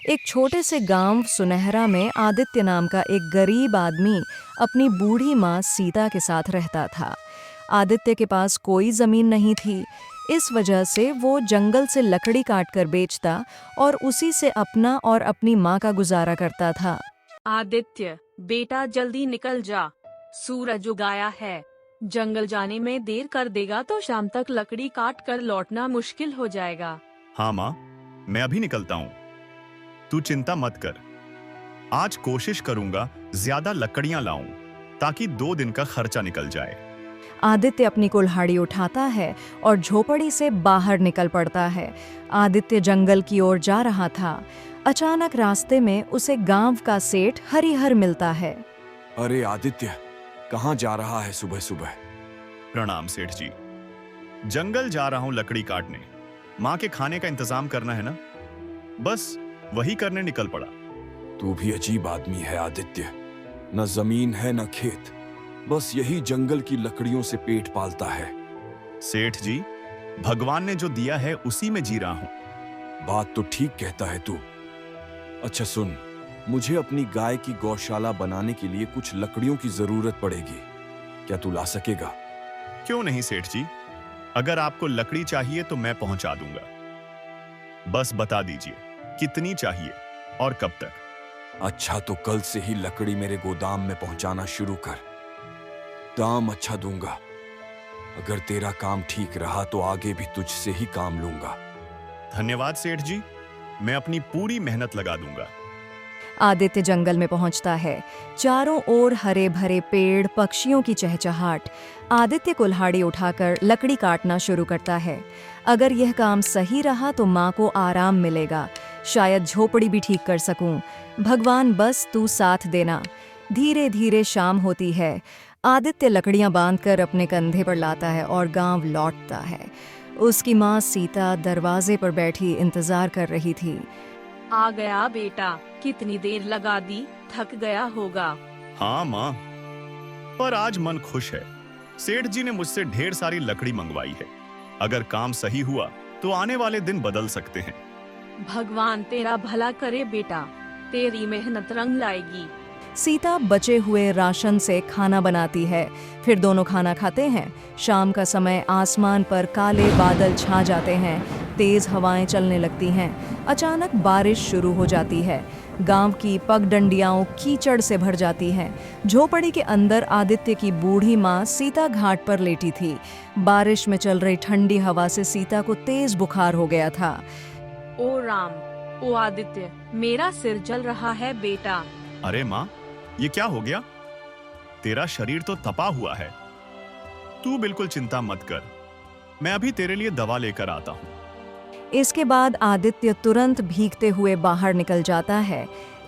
एक छोटे से गांव सुनहरा में आदित्य नाम का एक गरीब आदमी अपनी बूढ़ी माँ सीता के साथ रहता था। आदित्य के पास कोई जमीन नहीं थी। इस वजह से वो जंगल से लकड़ी काट कर बेचता और उसी से अपना और अपनी माँ का गुजारा करता था। आदित्य, बेटा जल्दी निकल जा। सूरज उगाया है। जंगल जाने में देर कर देगा तो शाम तक लकड़ी काट कर लौटना मुश्किल हो जाएगा। हाँ माँ, मैं अभी निकलता हूँ। तू चिंता मत कर। आज कोशिश करूंगा ज्यादा लकड़ियां लाऊं ताकि 2 दिन का खर्चा निकल जाए। आदित्य अपनी कुल्हाड़ी उठाता है और झोपड़ी से बाहर निकल पड़ता है। आदित्य जंगल की ओर जा रहा था। अचानक रास्ते में उसे गांव का सेठ हरिहर मिलता है। अरे आदित्य, कहाँ जा रहा है सुबह सुबह? प्रणाम सेठ जी। जंगल जा रहा हूं लकड़ी काटने। माँ के खाने का इंतजाम करना है ना, बस वही करने निकल पड़ा। तू भी अजीब आदमी है आदित्य। न जमीन है न खेत, बस यही जंगल की लकड़ियों से पेट पालता है। सेठ जी, भगवान ने जो दिया है उसी में जी रहा हूं। बात तो ठीक कहता है तू। अच्छा सुन, मुझे अपनी गाय की गौशाला बनाने के लिए कुछ लकड़ियों की जरूरत पड़ेगी। क्या तू ला सकेगा? क्यों नहीं सेठ जी, अगर आपको लकड़ी चाहिए तो मैं पहुंचा दूंगा। बस बता दीजिए कितनी चाहिए और कब तक। अच्छा, तो कल से ही लकड़ी मेरे गोदाम में पहुंचाना शुरू कर। दाम अच्छा दूंगा। अगर तेरा काम ठीक रहा तो आगे भी तुझसे ही काम लूंगा। धन्यवाद सेठ जी, मैं अपनी पूरी मेहनत लगा दूंगा। आदित्य जंगल में पहुंचता है। चारों ओर हरे भरे पेड़, पक्षियों की चहचहाट। आदित्य कुल्हाड़ी उठाकर लकड़ी काटना शुरू करता है। अगर यह काम सही रहा तो माँ को आराम मिलेगा। शायद झोपड़ी भी ठीक कर सकूं। भगवान, बस तू साथ देना। धीरे धीरे शाम होती है। आदित्य लकड़ियां बांधकर अपने कंधे पर लाता है और गांव लौटता है। उसकी माँ सीता दरवाजे पर बैठी इंतजार कर रही थी। आ गया बेटा, कितनी देर लगा दी, थक गया होगा। हाँ माँ, पर आज मन खुश है। सेठ जी ने मुझसे ढेर सारी लकड़ी मंगवाई है। अगर काम सही हुआ तो आने वाले दिन बदल सकते हैं। भगवान तेरा भला करे बेटा, तेरी मेहनत रंग लाएगी। सीता बचे हुए राशन से खाना बनाती है। फिर दोनों खाना खाते हैं। शाम का समय आसमान पर काले बादल छा जाते हैं। तेज हवाएं चलने लगती हैं। अचानक बारिश शुरू हो जाती है। गांव की पगडंडियां कीचड़ से भर जाती हैं। झोपड़ी के अंदर आदित्य की बूढ़ी माँ सीता घाट पर लेटी थी। बारिश में चल रही ठंडी हवा से सीता को तेज बुखार हो गया था। ओ राम, ओ आदित्य, मेरा सिर जल रहा है बेटा। अरे माँ, ये क्या हो गया? तेरा शरीर तो तपा हुआ है। तू बिल्कुल चिंता मत कर, मैं अभी तेरे लिए दवा लेकर आता हूँ। इसके बाद आदित्य तुरंत भीगते हुए बाहर निकल जाता है।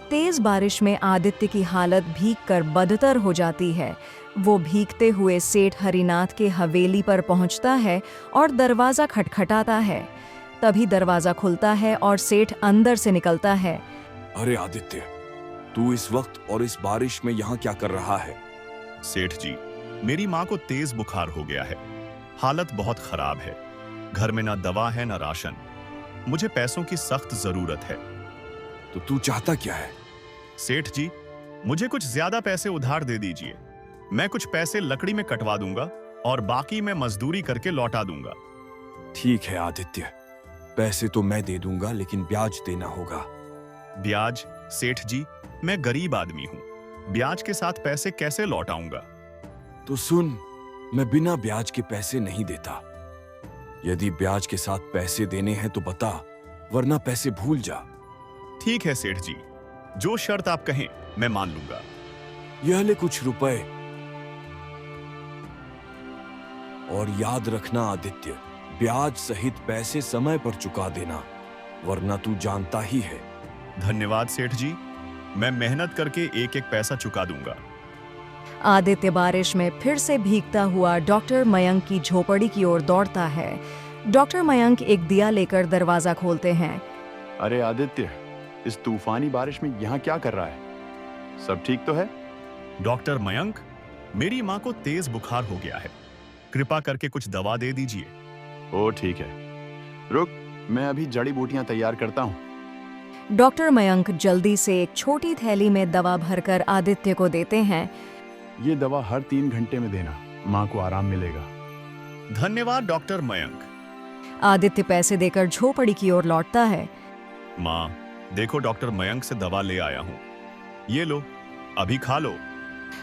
तेज बारिश में आदित्य की हालत भीगकर बदतर हो जाती है। वो भीगते हुए सेठ हरिनाथ के हवेली पर पहुंचता है और दरवाजा खटखटाता है। तभी दरवाजा खुलता है और सेठ अंदर से निकलता है। अरे आदित्य, तू इस वक्त और इस बारिश में यहाँ क्या कर रहा है? सेठ जी, मेरी माँ को तेज बुखार हो गया है। हालत बहुत खराब है। घर में ना दवा है ना राशन। मुझे पैसों की सख्त जरूरत है। तो तू चाहता क्या है? सेठ जी, मुझे कुछ ज्यादा पैसे उधार दे दीजिए। मैं कुछ पैसे लकड़ी में कटवा दूंगा और बाकी मैं मजदूरी करके लौटा दूंगा। ठीक है आदित्य, पैसे तो मैं दे दूंगा, लेकिन ब्याज देना होगा। ब्याज? सेठ जी, मैं गरीब आदमी हूँ। ब्याज के साथ पैसे कैसे लौटाऊंगा? तो सुन, मैं बिना ब्याज के पैसे नहीं देता। यदि ब्याज के साथ पैसे देने हैं तो बता, वरना पैसे भूल जा। ठीक है सेठ जी, जो शर्त आप कहें मैं मान लूंगा। यह ले कुछ रुपए। और याद रखना आदित्य, ब्याज सहित पैसे समय पर चुका देना, वरना तू जानता ही है। धन्यवाद सेठ जी, मैं मेहनत करके एक एक पैसा चुका दूंगा। आदित्य बारिश में फिर से भीगता हुआ डॉक्टर मयंक की झोपड़ी की ओर दौड़ता है। डॉक्टर मयंक एक दिया लेकर दरवाजा खोलते हैं। अरे आदित्य, इस तूफानी बारिश में यहाँ क्या कर रहा है? सब ठीक तो है? डॉक्टर मयंक, मेरी माँ को तेज बुखार हो गया है। कृपा करके कुछ दवा दे दीजिए। ओ ठीक है, रुक, मैं अभी जड़ी बूटियां तैयार करता हूँ। डॉक्टर मयंक जल्दी से एक छोटी थैली में दवा भरकर आदित्य को देते हैं। ये दवा हर 3 घंटे में देना, माँ को आराम मिलेगा। धन्यवाद डॉक्टर मयंक। आदित्य पैसे देकर झोपड़ी की ओर लौटता है। माँ, देखो डॉक्टर मयंक से दवा ले आया हूँ। ये लो, अभी खा लो।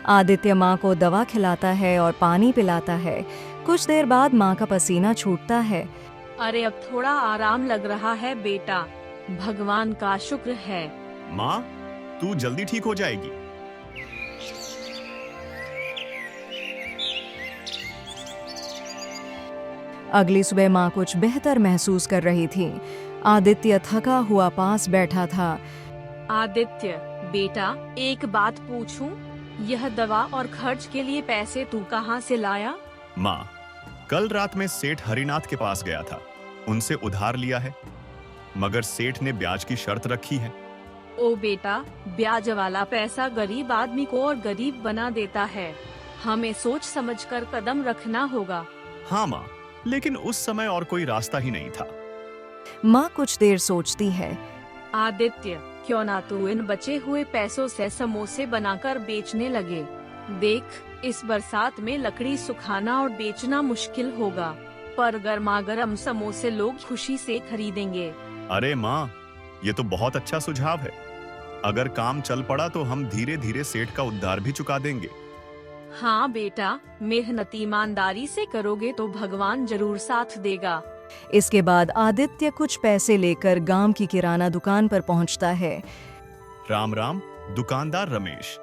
आदित्य माँ को दवा खिलाता है और पानी पिलाता है। कुछ देर बाद माँ का पसीना छूटता है। अरे अब थोड़ा आराम लग रहा है बेटा, भगवान का शुक्र है। माँ, तू जल्दी ठीक हो जाएगी। अगली सुबह माँ कुछ बेहतर महसूस कर रही थी। आदित्य थका हुआ पास बैठा था। आदित्य बेटा, एक बात पूछूं? यह दवा और खर्च के लिए पैसे तू कहाँ से लाया? माँ, कल रात में सेठ हरिनाथ के पास गया था, उनसे उधार लिया है, मगर सेठ ने ब्याज की शर्त रखी है। ओ बेटा, ब्याज वाला पैसा गरीब आदमी को और गरीब बना देता है। हमें सोच समझकर कदम रखना होगा। हाँ माँ, लेकिन उस समय और कोई रास्ता ही नहीं था। माँ कुछ देर सोचती है। आदित्य, क्यों ना तू इन बचे हुए पैसों से समोसे बनाकर बेचने लगे। देख, इस बरसात में लकड़ी सुखाना और बेचना मुश्किल होगा, पर गर्मा गर्म समोसे लोग खुशी से खरीदेंगे। अरे माँ, ये तो बहुत अच्छा सुझाव है। अगर काम चल पड़ा तो हम धीरे धीरे सेठ का उधार भी चुका देंगे। हाँ बेटा, मेहनत ईमानदारी से करोगे तो भगवान जरूर साथ देगा। इसके बाद आदित्य कुछ पैसे लेकर गांव की किराना दुकान पर पहुंचता है। राम राम दुकानदार रमेश,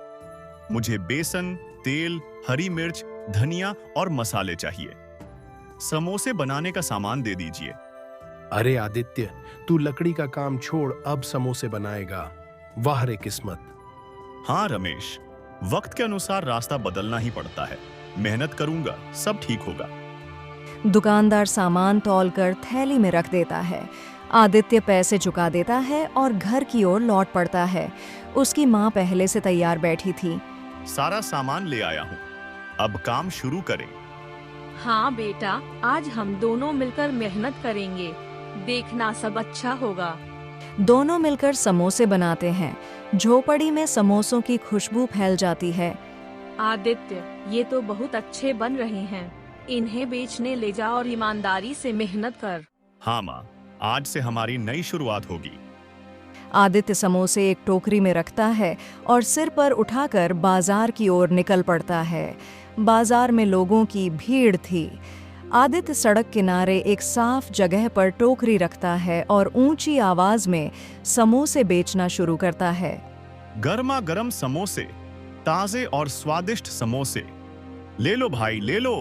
मुझे बेसन, तेल, हरी मिर्च, धनिया और मसाले चाहिए। समोसे बनाने का सामान दे दीजिए। अरे आदित्य, तू लकड़ी का काम छोड़ अब समोसे बनाएगा। वाह रे किस्मत। हाँ रमेश, वक्त के अनुसार रास्ता बदलना ही पड़ता है। मेहनत करूंगा, सब ठीक होगा। दुकानदार सामान तौलकर थैली में रख देता है। आदित्य पैसे चुका देता है और घर की ओर लौट पड़ता है। उसकी माँ पहले से तैयार बैठी थी। सारा सामान ले आया हूँ, अब काम शुरू करें। हाँ बेटा, आज हम दोनों मिलकर मेहनत करेंगे, देखना सब अच्छा होगा। दोनों मिलकर समोसे बनाते हैं। झोपड़ी में समोसों की खुशबू फैल जाती है। आदित्य, ये तो बहुत अच्छे बन रहे हैं, इन्हें बेचने ले जा और ईमानदारी से मेहनत कर। हाँ माँ, आज से हमारी नई शुरुआत होगी। आदित्य समोसे एक टोकरी में रखता है और सिर पर उठाकर बाजार की ओर निकल पड़ता है। बाजार में लोगों की भीड़ थी। आदित्य सड़क किनारे एक साफ जगह पर टोकरी रखता है और ऊंची आवाज में समोसे बेचना शुरू करता है। गर्मा गर्म समोसे, ताजे और स्वादिष्ट समोसे, ले लो भाई, ले लो।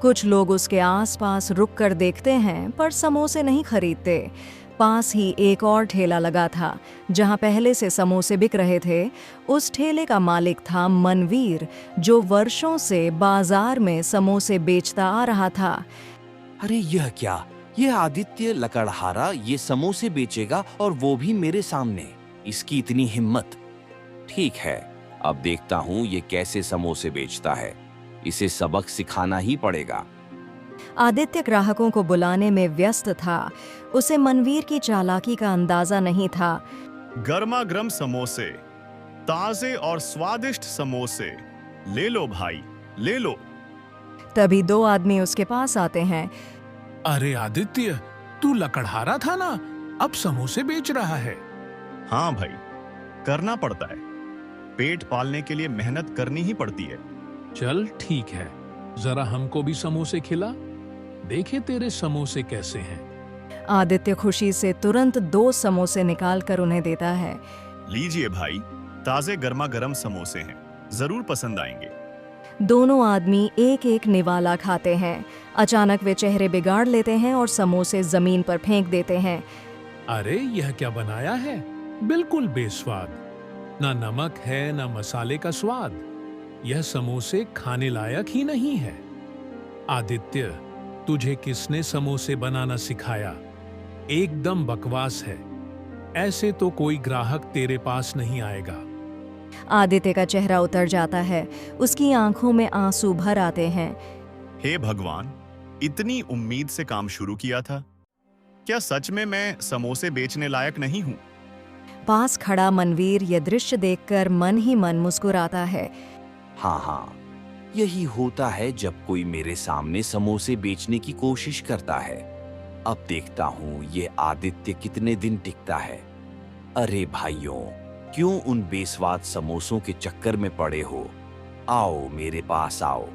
कुछ लोग उसके आसपास रुककर देखते हैं पर समोसे नहीं खरीदते। पास ही एक और ठेला लगा था जहां पहले से समोसे बिक रहे थे। उस ठेले का मालिक था मनवीर, जो वर्षों से बाजार में समोसे बेचता आ रहा था। अरे यह क्या, यह आदित्य लकड़हारा ये समोसे बेचेगा और वो भी मेरे सामने। इसकी इतनी हिम्मत। ठीक है, अब देखता हूँ ये कैसे समोसे बेचता है। इसे सबक सिखाना ही पड़ेगा। आदित्य ग्राहकों को बुलाने में व्यस्त था। उसे मनवीर की चालाकी का अंदाजा नहीं था। गर्मा गर्म समोसे, ताजे और स्वादिष्ट समोसे, ले लो भाई, ले लो। तभी दो आदमी उसके पास आते हैं। अरे आदित्य, तू लकड़हारा था ना, अब समोसे बेच रहा है। हाँ भाई, करना पड़ता है। पेट पालने के लिए मेहनत करनी ही पड़ती है। चल ठीक है, जरा हमको भी समोसे खिला, देखे तेरे समोसे कैसे हैं। आदित्य खुशी से तुरंत 2 समोसे निकालकर उन्हें देता है। लीजिए भाई, ताजे गर्मा गर्म समोसे हैं, जरूर पसंद आएंगे। दोनों आदमी एक एक निवाला खाते हैं। अचानक वे चेहरे बिगाड़ लेते हैं और समोसे जमीन पर फेंक देते हैं। अरे यह क्या बनाया है, बिल्कुल बेस्वाद। ना नमक है ना मसाले का स्वाद। यह समोसे खाने लायक ही नहीं है। आदित्य, तुझे किसने समोसे बनाना सिखाया? एकदम बकवास है। ऐसे तो कोई ग्राहक तेरे पास नहीं आएगा। आदित्य का चेहरा उतर जाता है। उसकी आंखों में आंसू भर आते हैं। हे भगवान, इतनी उम्मीद से काम शुरू किया था। क्या सच में मैं समोसे बेचने लायक नहीं हूँ? पास खड़ा मनवीर यह दृश्य देखकर मन ही मन मुस्कुराता है। हाँ हाँ, यही होता है जब कोई मेरे सामने समोसे बेचने की कोशिश करता है। अब देखता हूँ ये आदित्य कितने दिन टिकता है। अरे भाइयों, क्यों उन बेस्वाद समोसों के चक्कर में पड़े हो? आओ मेरे पास आओ,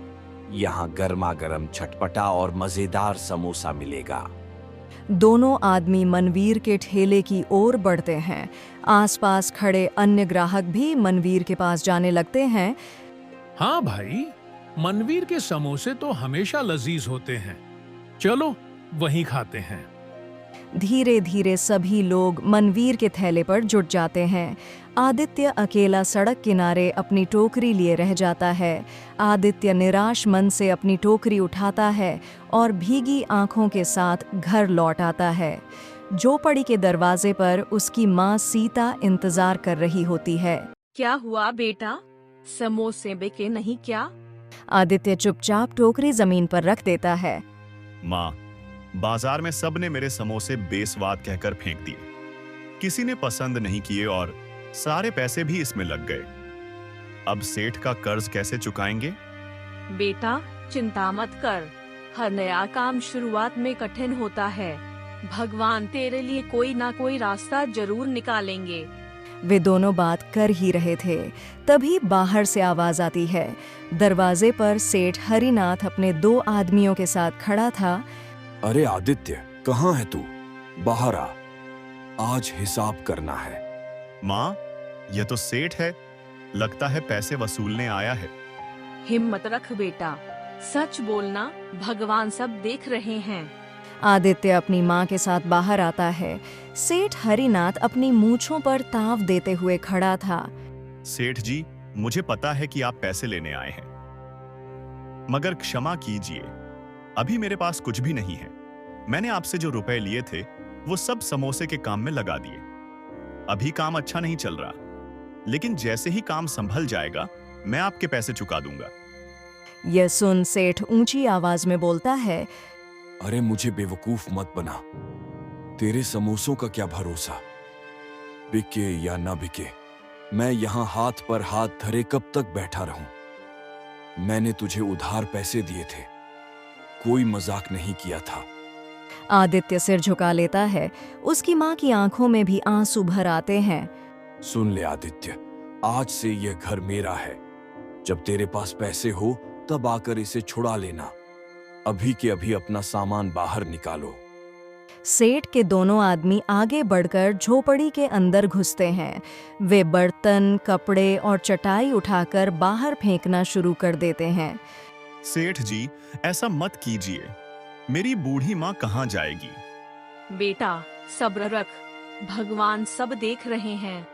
यहाँ गर्मा गर्म चटपटा और मजेदार समोसा मिलेगा। दोनों आदमी मनवीर के ठेले की ओर बढ़ते हैं। आसपास खड़े अन्य ग्राहक भी मनवीर के पास जाने लगते हैं। हाँ भाई, मनवीर के समोसे तो हमेशा लजीज होते हैं, चलो वहीं खाते हैं। धीरे धीरे सभी लोग मनवीर के थैले पर जुट जाते हैं। आदित्य अकेला सड़क किनारे अपनी टोकरी लिए रह जाता है। आदित्य निराश मन से अपनी टोकरी उठाता है और भीगी आंखों के साथ घर लौट आता है। झोपड़ी के दरवाजे पर उसकी माँ सीता इंतजार कर रही होती है। क्या हुआ बेटा, समोसे बिके नहीं क्या? आदित्य चुपचाप टोकरी जमीन पर रख देता है। माँ, बाजार में सबने मेरे समोसे बेस्वाद कहकर फेंक दिए। किसी ने पसंद नहीं किए और सारे पैसे भी इसमें लग गए। अब सेठ का कर्ज कैसे चुकाएंगे? बेटा चिंता मत कर, हर नया काम शुरुआत में कठिन होता है। भगवान तेरे लिए कोई ना कोई रास्ता जरूर निकालेंगे। वे दोनों बात कर ही रहे थे, तभी बाहर से आवाज आती है। दरवाजे पर सेठ हरिनाथ अपने 2 आदमियों के साथ खड़ा था। अरे आदित्य, कहाँ है तू? बाहर आ, आज हिसाब करना है। माँ, यह तो सेठ है, लगता है पैसे वसूलने आया है। हिम्मत रख बेटा, सच बोलना, भगवान सब देख रहे हैं। आदित्य अपनी माँ के साथ बाहर आता है। सेठ हरिनाथ अपनी मूंछों पर ताव देते हुए खड़ा था। सेठ जी, मुझे पता है कि आप पैसे लेने आए हैं, मगर क्षमा कीजिए, अभी मेरे पास कुछ भी नहीं है। मैंने आपसे जो रुपए लिए थे वो सब समोसे के काम में लगा दिए। अभी काम अच्छा नहीं चल रहा, लेकिन जैसे ही काम संभल जाएगा मैं आपके पैसे चुका दूंगा। यह सुन सेठ ऊंची आवाज में बोलता है। अरे मुझे बेवकूफ मत बना, तेरे समोसों का क्या भरोसा, बिके या ना बिके। मैं यहाँ हाथ पर हाथ धरे कब तक बैठा रहूं? मैंने तुझे उधार पैसे दिए थे, कोई मजाक नहीं किया था। आदित्य सिर झुका लेता है। उसकी माँ की आंखों में भी आंसू भर आते हैं। सुन ले आदित्य, आज से यह घर मेरा है। जब तेरे पास पैसे हो तब आकर इसे छुड़ा लेना। अभी के अभी अपना सामान बाहर निकालो। सेठ के दोनों आदमी आगे बढ़कर झोपड़ी के अंदर घुसते हैं। वे बर्तन, कपड़े और चटाई उठाकर बाहर फेंकना शुरू कर देते हैं। सेठ जी, ऐसा मत कीजिए, मेरी बूढ़ी माँ कहाँ जाएगी? बेटा सब्र रख, भगवान सब देख रहे हैं।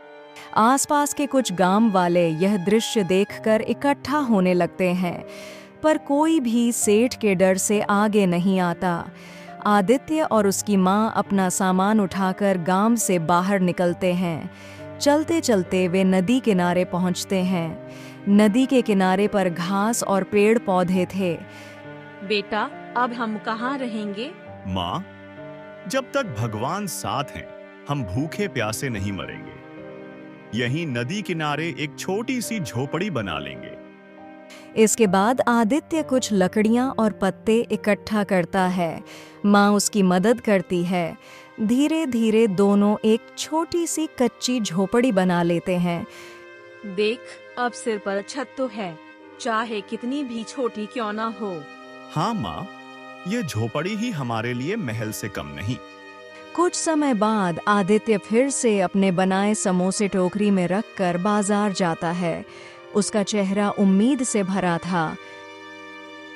आसपास के कुछ गांव वाले यह दृश्य देखकर इकट्ठा होने लगते हैं, पर कोई भी सेठ के डर से आगे नहीं आता। आदित्य और उसकी माँ अपना सामान उठाकर गांव से बाहर निकलते हैं। चलते चलते वे नदी किनारे पहुंचते हैं। नदी के किनारे पर घास और पेड़ पौधे थे। बेटा अब हम कहाँ रहेंगे? माँ, जब तक भगवान साथ हैं, हम भूखे प्यासे नहीं मरेंगे। यहीं नदी किनारे एक छोटी सी झोपड़ी बना लेंगे। इसके बाद आदित्य कुछ लकड़ियां और पत्ते इकट्ठा करता है। माँ उसकी मदद करती है। धीरे धीरे दोनों एक छोटी सी कच्ची झोपड़ी बना लेते हैं। देख, अब सिर पर छत तो है, चाहे कितनी भी छोटी क्यों ना हो। हाँ माँ, यह झोपड़ी ही हमारे लिए महल से कम नहीं। कुछ समय बाद आदित्य फिर से अपने बनाए समोसे टोकरी में रखकर बाजार जाता है। उसका चेहरा उम्मीद से भरा था।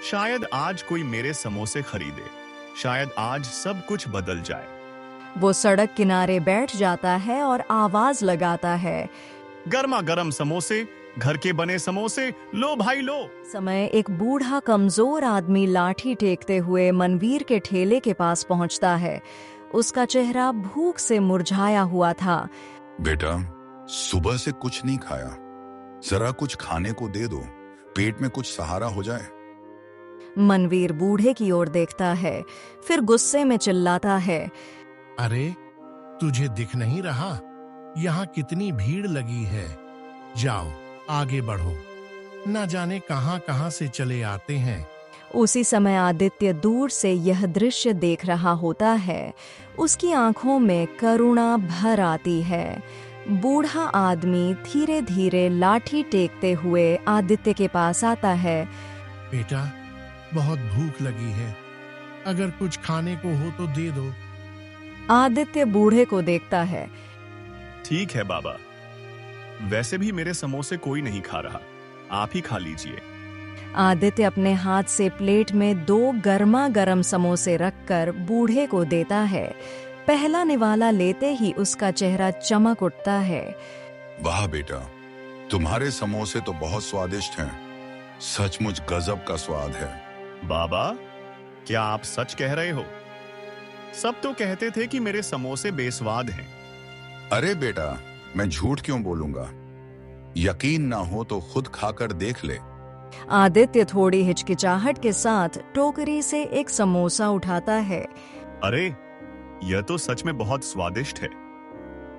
शायद आज कोई मेरे समोसे खरीदे, शायद आज सब कुछ बदल जाए। वो सड़क किनारे बैठ जाता है और आवाज लगाता है, गर्मा गर्म समोसे, घर के बने समोसे, लो भाई लो। समय एक बूढ़ा कमजोर आदमी लाठी टेकते हुए मनवीर के ठेले के पास पहुंचता है। उसका चेहरा भूख से मुरझाया हुआ था। बेटा, सुबह से कुछ नहीं खाया, जरा कुछ खाने को दे दो, पेट में कुछ सहारा हो जाए। मनवीर बूढ़े की ओर देखता है, फिर गुस्से में चिल्लाता है, अरे तुझे दिख नहीं रहा? यहाँ कितनी भीड़ लगी है। जाओ आगे बढ़ो, ना जाने कहाँ कहाँ से चले आते हैं। उसी समय आदित्य दूर से यह दृश्य देख रहा होता है। उसकी आंखों में करुणा भर आती है। बूढ़ा आदमी धीरे धीरे लाठी टेकते हुए आदित्य के पास आता है। बेटा, बहुत भूख लगी है, अगर कुछ खाने को हो तो दे दो। आदित्य बूढ़े को देखता है। ठीक है बाबा, वैसे भी मेरे समोसे कोई नहीं खा रहा, आप ही खा लीजिए। आदित्य अपने हाथ से प्लेट में 2 गर्मा गर्म समोसे रखकर बूढ़े को देता है। पहला निवाला लेते ही उसका चेहरा चमक उठता है। वाह बेटा, तुम्हारे समोसे तो बहुत स्वादिष्ट हैं। सचमुच गजब का स्वाद है। बाबा, क्या आप सच कह रहे हो? सब तो कहते थे कि मेरे समोसे बेस्वाद हैं। अरे बेटा, मैं झूठ क्यों बोलूंगा? यकीन ना हो तो खुद खाकर देख ले। आदित्य थोड़ी हिचकिचाहट के साथ टोकरी से एक समोसा उठाता है। अरे, यह तो सच में बहुत स्वादिष्ट है।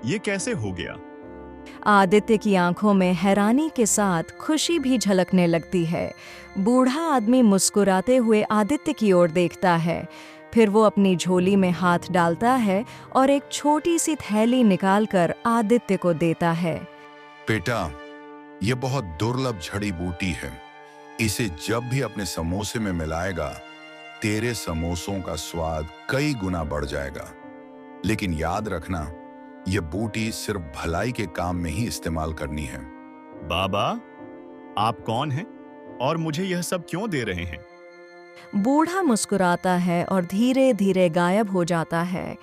ये कैसे हो गया? आदित्य की आंखों में हैरानी के साथ खुशी भी झलकने लगती है। बूढ़ा आदमी मुस्कुराते हुए आदित्य की ओर देखता है। फिर वो अपनी झोली में हाथ डालता है और एक छोटी सी थैली निकालकर आदित्य को देता है। बेटा, ये बहुत दुर्लभ जड़ी बूटी है। इसे जब भी अपने समोसे में मिलाएगा, तेरे समोसों का स्वाद कई गुना बढ़ जाएगा। लेकिन याद रखना, ये बूटी सिर्फ भलाई के काम में ही इस्तेमाल करनी है। बाबा, आप कौन हैं और मुझे यह सब क्यों दे रहे हैं? बूढ़ा मुस्कुराता है और धीरे धीरे गायब हो जाता है।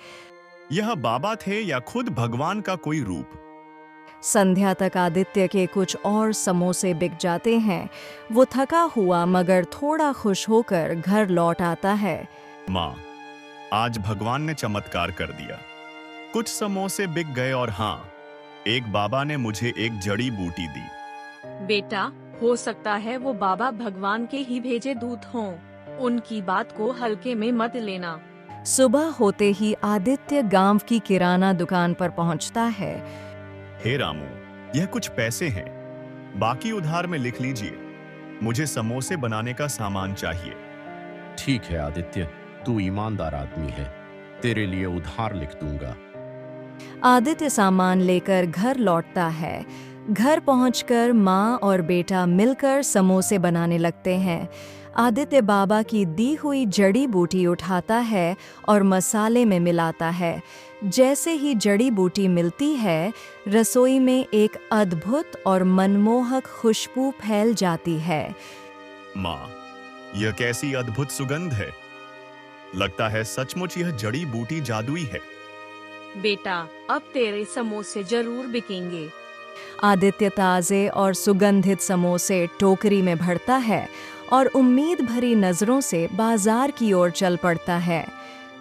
यह बाबा थे या खुद भगवान का कोई रूप? संध्या तक आदित्य के कुछ और समोसे बिक जाते हैं। वो थका हुआ मगर थोड़ा खुश होकर घर लौट आता है। माँ, आज भगवान ने चमत्कार कर दिया। कुछ समोसे बिक गए और हाँ, एक बाबा ने मुझे एक जड़ी बूटी दी। बेटा, हो सकता है वो बाबा भगवान के ही भेजे दूत हों। उनकी बात को हल्के में मत लेना। सुबह होते ही आदित्य गांव की किराना दुकान पर पहुंचता है। हे रामू, यह कुछ पैसे हैं, बाकी उधार में लिख लीजिए। मुझे समोसे बनाने का सामान चाहिए। ठीक है आदित्य, तू ईमानदार आदमी है, तेरे लिए उधार लिख दूंगा। आदित्य सामान लेकर घर लौटता है। घर पहुंचकर माँ और बेटा मिलकर समोसे बनाने लगते हैं। आदित्य बाबा की दी हुई जड़ी बूटी उठाता है और मसाले में मिलाता है। जैसे ही जड़ी बूटी मिलती है, रसोई में एक अद्भुत और मनमोहक खुशबू फैल जाती है। माँ, यह कैसी अद्भुत सुगंध है। लगता है सचमुच यह जड़ी बूटी जादुई है। बेटा, अब तेरे समोसे जरूर बिकेंगे। आदित्य ताजे और सुगंधित समोसे टोकरी में भरता है और उम्मीद भरी नजरों से बाजार की ओर चल पड़ता है।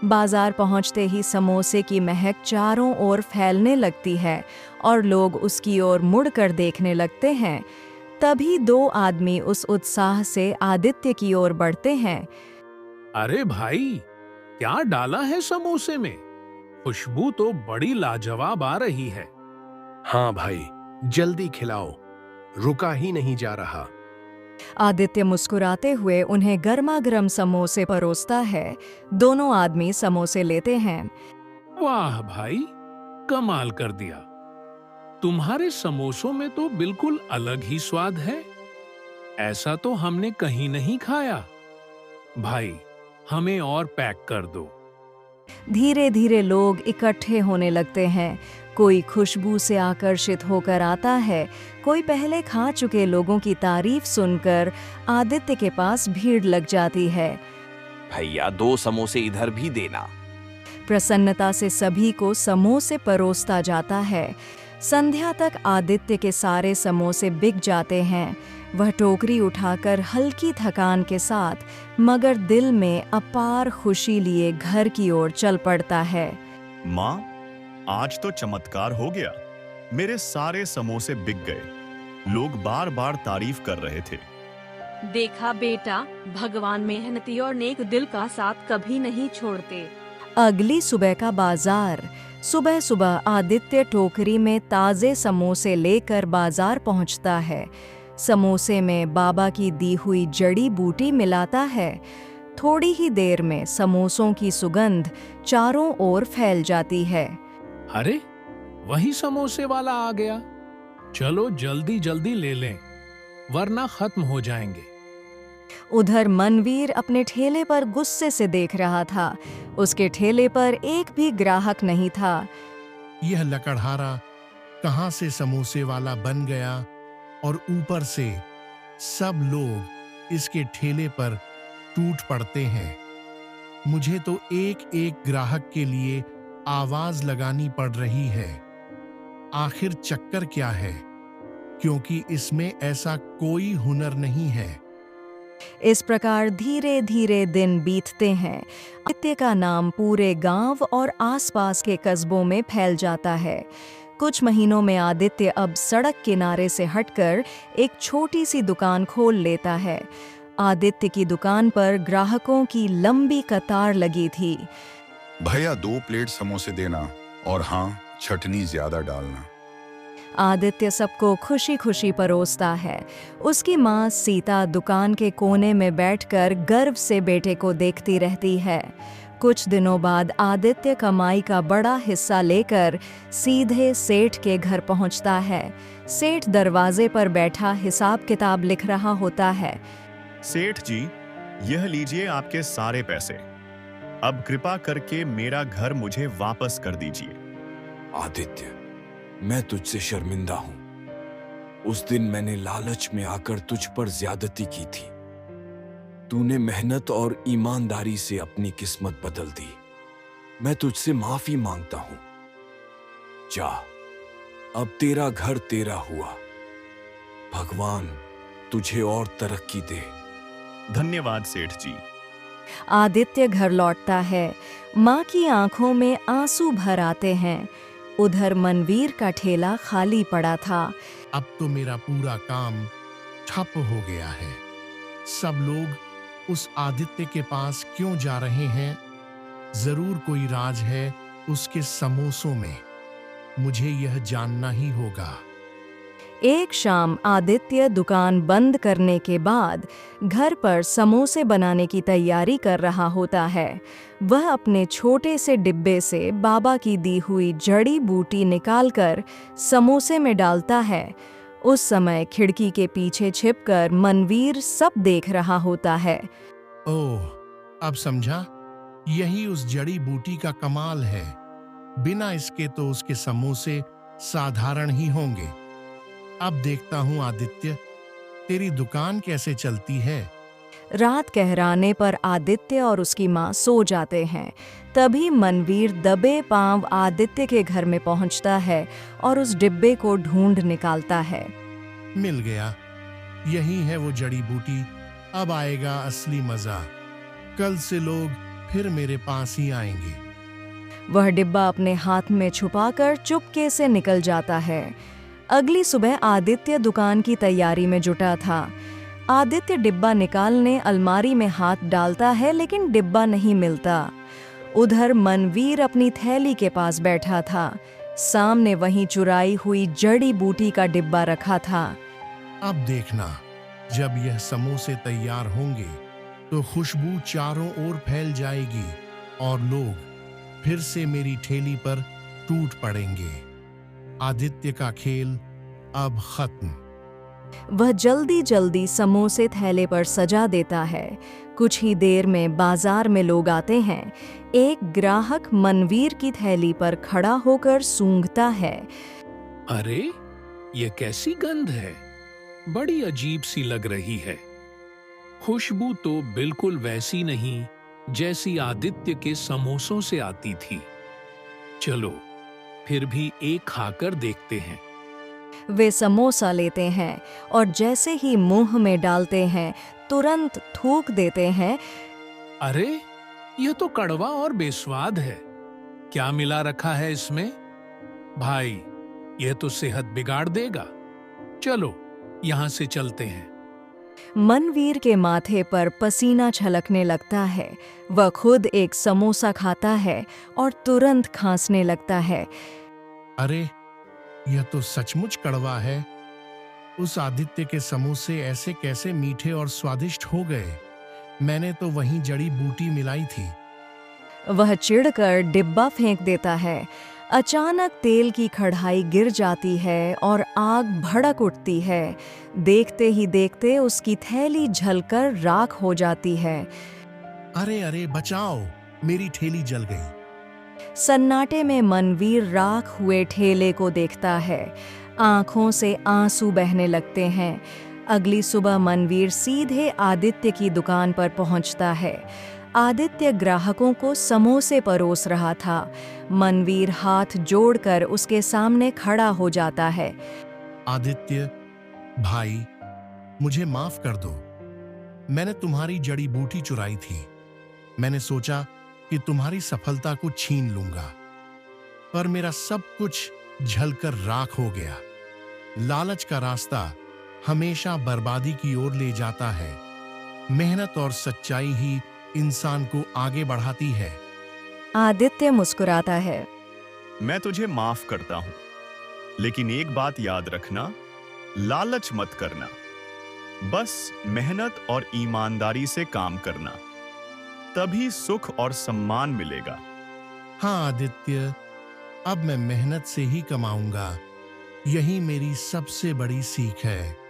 बाजार पहुंचते ही समोसे की महक चारों ओर फैलने लगती है और लोग उसकी ओर मुड़कर देखने लगते हैं। तभी 2 आदमी उस उत्साह से आदित्य की ओर बढ़ते हैं। अरे भाई, क्या डाला है समोसे में? खुशबू तो बड़ी लाजवाब आ रही है। हाँ भाई, जल्दी खिलाओ, रुका ही नहीं जा रहा। आदित्य मुस्कुराते हुए उन्हें गर्मा-गर्म समोसे परोसता है। दोनों आदमी समोसे लेते हैं। वाह भाई, कमाल कर दिया। तुम्हारे समोसों में तो बिल्कुल अलग ही स्वाद है। ऐसा तो हमने कहीं नहीं खाया। भाई, हमें और पैक कर दो। धीरे धीरे लोग इकट्ठे होने लगते हैं। कोई खुशबू से आकर्षित होकर आता है, कोई पहले खा चुके लोगों की तारीफ सुनकर आदित्य के पास भीड़ लग जाती है। भैया, 2 समोसे इधर भी देना। प्रसन्नता से सभी को समोसे परोसता जाता है। संध्या तक आदित्य के सारे समोसे बिक जाते हैं। वह टोकरी उठाकर हल्की थकान के साथ मगर दिल में अपार खुशी लिए घर की ओर चल पड़ता है। माँ, आज तो चमत्कार हो गया। मेरे सारे समोसे बिक गए। लोग बार बार तारीफ कर रहे थे। देखा बेटा, भगवान मेहनती और नेक दिल का साथ कभी नहीं छोड़ते। अगली सुबह का बाजार। सुबह सुबह आदित्य टोकरी में ताज़े समोसे लेकर बाजार पहुंचता है। समोसे में बाबा की दी हुई जड़ी बूटी मिलाता है। थोड़ी ही देर में समोसों की सुगंध चारों ओर फैल जाती है। अरे, वही समोसे वाला आ गया। चलो जल्दी जल्दी ले लें, वरना खत्म हो जाएंगे। उधर मनवीर अपने ठेले पर गुस्से से देख रहा था। उसके ठेले पर एक भी ग्राहक नहीं था। यह लकड़हारा कहां से समोसे वाला बन गया और ऊपर से सब लोग इसके ठेले पर टूट पड़ते हैं। मुझे तो एक एक ग्राहक के लिए आवाज लगानी पड़ रही है। आखिर चक्कर क्या है? क्योंकि इसमें ऐसा कोई हुनर नहीं है। इस प्रकार धीरे धीरे दिन बीतते हैं। आदित्य का नाम पूरे गांव और आसपास के कस्बों में फैल जाता है। कुछ महीनों में आदित्य अब सड़क किनारे से हटकर एक छोटी सी दुकान खोल लेता है। आदित्य की दुकान पर ग्राहकों की लंबी कतार लगी थी। भैया 2 प्लेट समोसे देना और हाँ, चटनी ज्यादा डालना। आदित्य सबको खुशी खुशी परोसता है। उसकी माँ सीता दुकान के कोने में बैठकर गर्व से बेटे को देखती रहती है। कुछ दिनों बाद आदित्य कमाई का बड़ा हिस्सा लेकर सीधे सेठ के घर पहुंचता है। सेठ दरवाजे पर बैठा हिसाब किताब लिख रहा होता है। सेठ जी, यह लीजिए आपके सारे पैसे। अब कृपा करके मेरा घर मुझे वापस कर दीजिए। आदित्य, मैं तुझसे शर्मिंदा हूं। उस दिन मैंने लालच में आकर तुझ पर ज्यादती की थी। तूने मेहनत और ईमानदारी से अपनी किस्मत बदल दी। मैं तुझसे माफी मांगता हूं। जा, अब तेरा घर तेरा हुआ। भगवान तुझे और तरक्की दे। धन्यवाद सेठ जी। आदित्य घर लौटता है। माँ की आंखों में आंसू भर आते हैं। उधर मनवीर का ठेला खाली पड़ा था। अब तो मेरा पूरा काम ठप हो गया है। सब लोग उस आदित्य के पास क्यों जा रहे हैं? जरूर कोई राज है उसके समोसों में। मुझे यह जानना ही होगा। एक शाम आदित्य दुकान बंद करने के बाद घर पर समोसे बनाने की तैयारी कर रहा होता है। वह अपने छोटे से डिब्बे से बाबा की दी हुई जड़ी बूटी निकालकर समोसे में डालता है। उस समय खिड़की के पीछे छिपकर मनवीर सब देख रहा होता है। ओह, अब समझा। यही उस जड़ी बूटी का कमाल है। बिना इसके तो उसके समोसे साधारण ही होंगे। अब देखता हूँ आदित्य, तेरी दुकान कैसे चलती है। रात गहराने पर आदित्य और उसकी माँ सो जाते हैं। तभी मनवीर दबे पांव आदित्य के घर में पहुंचता है और उस डिब्बे को ढूंढ निकालता है। मिल गया। यही है वो जड़ी बूटी। अब आएगा असली मजा। कल से लोग फिर मेरे पास ही आएंगे। वह डिब्बा अपने हाथ में छुपाकर चुपके से निकल जाता है। अगली सुबह आदित्य दुकान की तैयारी में जुटा था। आदित्य डिब्बा निकालने अलमारी में हाथ डालता है, लेकिन डिब्बा नहीं मिलता। उधर मनवीर अपनी थैली के पास बैठा था। सामने वहीं चुराई हुई जड़ी बूटी का डिब्बा रखा था। अब देखना, जब यह समोसे तैयार होंगे तो खुशबू चारों ओर फैल जाएगी और लोग फिर से मेरी ठेली पर टूट पड़ेंगे। आदित्य का खेल अब खत्म। वह जल्दी जल्दी समोसे थैले पर सजा देता है। कुछ ही देर में बाजार में लोग आते हैं। एक ग्राहक मनवीर की थैली पर खड़ा होकर सूंघता है। अरे, ये कैसी गंध है? बड़ी अजीब सी लग रही है। खुशबू तो बिल्कुल वैसी नहीं जैसी आदित्य के समोसों से आती थी। चलो फिर भी एक खाकर देखते हैं। वे समोसा लेते हैं और जैसे ही मुंह में डालते हैं तुरंत थूक देते हैं। अरे, यह तो कड़वा और बेस्वाद है। क्या मिला रखा है इसमें? भाई, यह तो सेहत बिगाड़ देगा। चलो यहाँ से चलते हैं। मनवीर के माथे पर पसीना छलकने लगता है। वह खुद एक समोसा खाता है और तुरंत खांसने लगता है। अरे, यह तो सचमुच कड़वा है। उस आदित्य के समोसे ऐसे कैसे मीठे और स्वादिष्ट हो गए? मैंने तो वहीं जड़ी बूटी मिलाई थी। वह चिढ़कर डिब्बा फेंक देता है। अचानक तेल की कढ़ाई गिर जाती है और आग भड़क उठती है। देखते ही देखते उसकी थैली जलकर राख हो जाती है। अरे अरे, बचाओ, मेरी ठेली जल गई। सन्नाटे में मनवीर राख हुए ठेले को देखता है। आंखों से आंसू बहने लगते हैं। अगली सुबह मनवीर सीधे आदित्य की दुकान पर पहुंचता है। आदित्य ग्राहकों को समोसे परोस रहा था। मनवीर हाथ जोड़कर उसके सामने खड़ा हो जाता है। आदित्य भाई, मुझे माफ कर दो। मैंने तुम्हारी जड़ी बूटी चुराई थी। मैंने सोचा कि तुम्हारी सफलता को छीन लूंगा, पर मेरा सब कुछ जलकर राख हो गया। लालच का रास्ता हमेशा बर्बादी की ओर ले जाता है। मेहनत और सच्चाई ही इंसान को आगे बढ़ाती है। आदित्य मुस्कुराता है। मैं तुझे माफ करता हूं, लेकिन एक बात याद रखना, लालच मत करना। बस मेहनत और ईमानदारी से काम करना, तभी सुख और सम्मान मिलेगा। हाँ आदित्य, अब मैं मेहनत से ही कमाऊंगा। यही मेरी सबसे बड़ी सीख है।